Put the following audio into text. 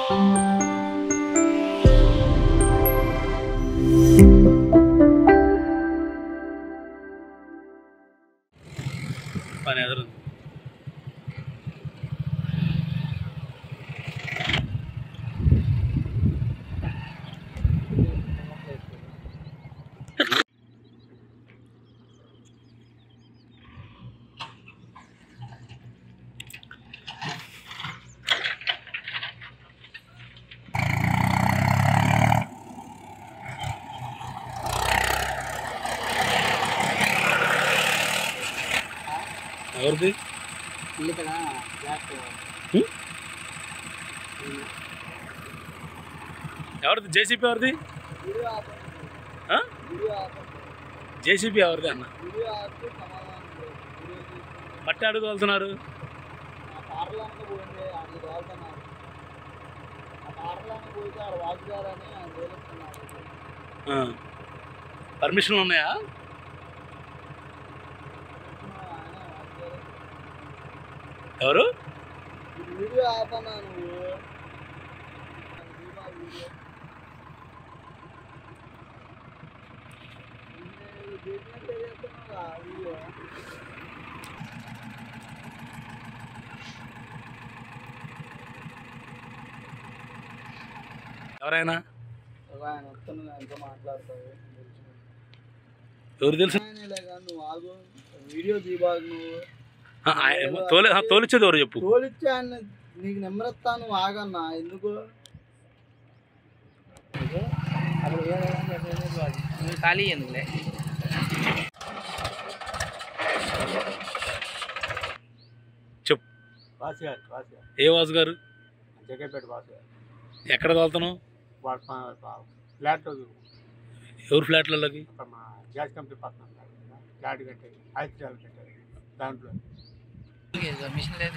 పని ఎదురు ఎవరిది ఎవరిది జేసీపీ ఎవరిది జేసీపీ ఎవరిది అన్న పట్టి అడుగు వెళ్తున్నారు పర్మిషన్లు ఉన్నాయా ఎవరు వీడియో ఆపన్నా నువ్వు ఎవరైనా వస్తున్నా మాట్లాడతావు ఎవరు తెలుసు నువ్వు ఆగు వీడియో తీబాగు నువ్వు తోలిచ్చేది ఎవరు చెప్పు తోలిచ్చే ఆయన నీకు నెంబర్ ఇస్తాను నువ్వు ఆగన్నా ఎందుకు ఖాళీ ఎందుకులే చెప్పు ఏ వాసు గారు జగపేట బాస్ ఎక్కడ తోలుతున్నావు ఫ్లాట్ ఎవరు ఫ్లాట్లలోకి గ్యాస్ కంపెనీ పక్కన ఫ్లాట్ కట్టారు 5 కట్టారు దాంట్లో మిషన్ లేదు